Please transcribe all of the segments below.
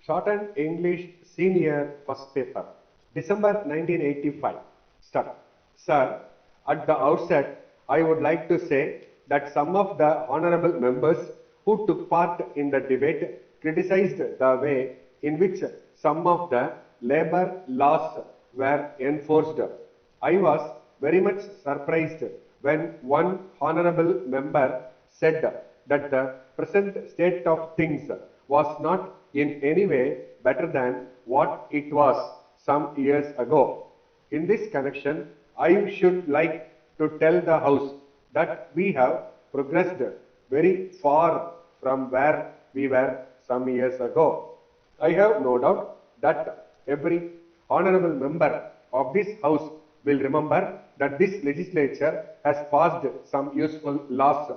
Shorthand English Senior First Paper, December 1985. Start. Sir, at the outset, I would like to say that some of the honorable members who took part in the debate criticized the way in which some of the labor laws were enforced. I was very much surprised when one honorable member said that the present state of things was not in any way better than what it was some years ago. In this connection, I should like to tell the House that we have progressed very far from where we were some years ago. I have no doubt that every honorable member of this House will remember that this legislature has passed some useful laws.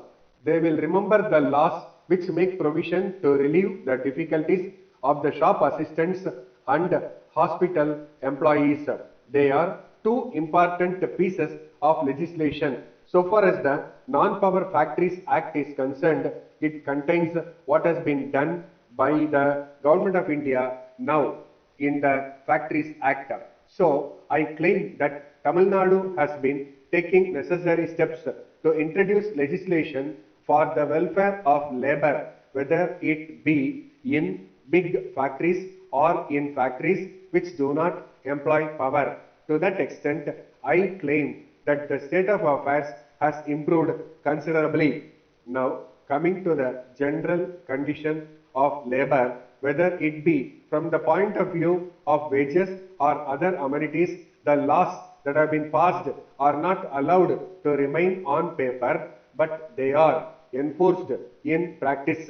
They will remember the laws which make provision to relieve the difficulties of the shop assistants and hospital employees. They are two important pieces of legislation. So far as the Non-Power Factories Act is concerned, it contains what has been done by the Government of India now in the Factories Act. So I claim that Tamil Nadu has been taking necessary steps to introduce legislation for the welfare of labor, whether it be in big factories or in factories which do not employ power. To that extent, I claim that the state of affairs has improved considerably. Now, coming to the general condition of labor, whether it be from the point of view of wages or other amenities, the laws that have been passed are not allowed to remain on paper, but they are enforced in practice.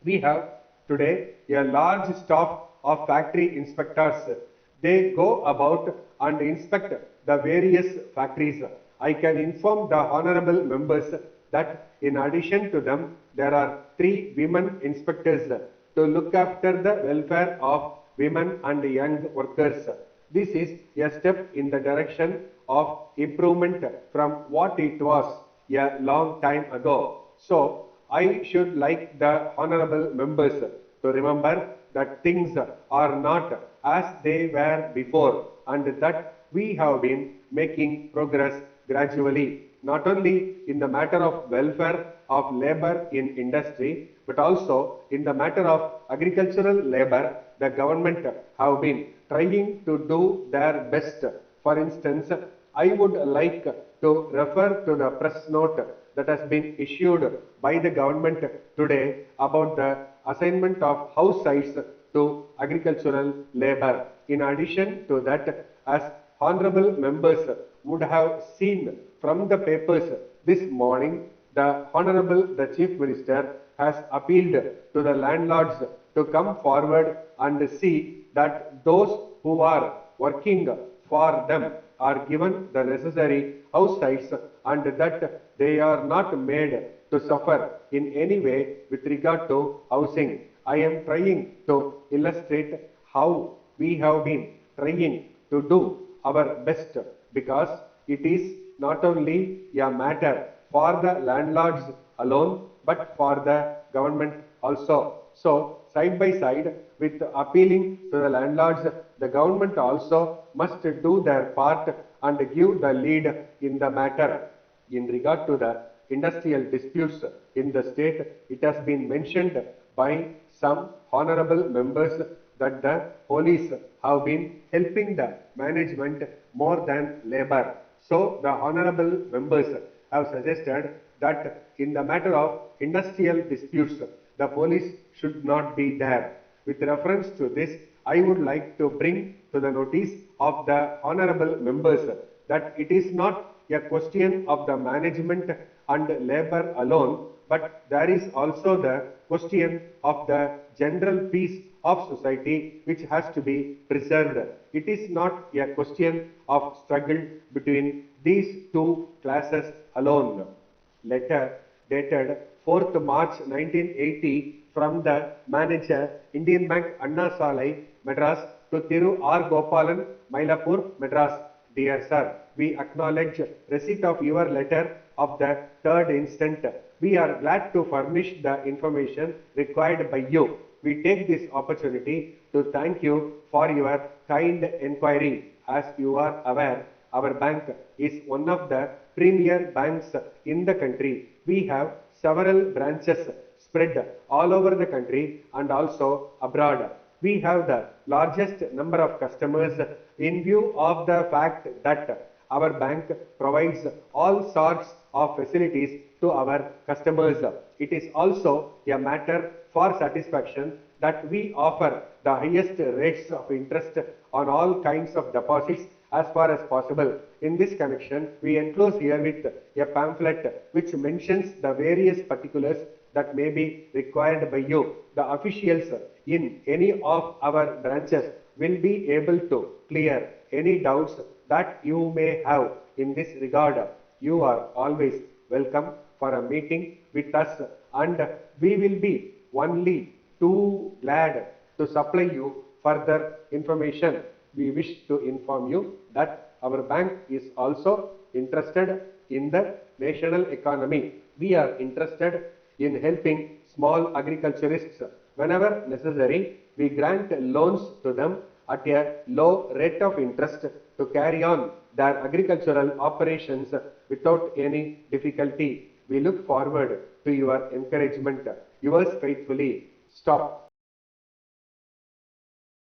We have today a large staff of factory inspectors. They go about and inspect the various factories. I can inform the honorable members that in addition to them, there are 3 women inspectors to look after the welfare of women and young workers. This is a step in the direction of improvement from what it was a long time ago. So, I should like the honorable members to remember that things are not as they were before and that we have been making progress gradually, not only in the matter of welfare of labor in industry, but also in the matter of agricultural labor. The government have been trying to do their best. For instance, I would like to refer to the press note that has been issued by the government today about the assignment of house sites to agricultural labor. In addition to that, as honorable members would have seen from the papers this morning, the Chief Minister has appealed to the landlords to come forward and see that those who are working for them are given the necessary house sites and that they are not made to suffer in any way with regard to housing. I am trying to illustrate how we have been trying to do our best because it is not only a matter for the landlords alone but for the government also. So, side by side with appealing to the landlords, the government also must do their part and give the lead in the matter. In regard to the industrial disputes in the state, it has been mentioned by some honorable members that the police have been helping the management more than labor. So, the honorable members have suggested that in the matter of industrial disputes, the police should not be there. With reference to this, I would like to bring to the notice of the honorable members that it is not a question of the management and labor alone, but there is also the question of the general peace of society which has to be preserved. It is not a question of struggle between these two classes alone. Letter dated 4th March 1980 from the manager, Indian Bank, Anna Salai, Madras, to Thiru R. Gopalan, Mylapore, Madras. Dear Sir, we acknowledge receipt of your letter of the 3rd instant. We are glad to furnish the information required by you. we take this opportunity to thank you for your kind inquiry. As you are aware, our bank is one of the premier banks in the country. We have several branches spread all over the country and also abroad. We have the largest number of customers in view of the fact that our bank provides all sorts of facilities to our customers. It is also a matter for satisfaction that we offer the highest rates of interest on all kinds of deposits as far as possible. In this connection, we enclose here with a pamphlet which mentions the various particulars that may be required by you. The officials in any of our branches will be able to clear any doubts that you may have in this regard. You are always welcome for a meeting with us, and we will be only too glad to supply you further information. We wish to inform you that our bank is also interested in the national economy. We are interested in helping small agriculturists. Whenever necessary, we grant loans to them at a low rate of interest to carry on their agricultural operations without any difficulty. We look forward to your encouragement. Yours faithfully, Stop.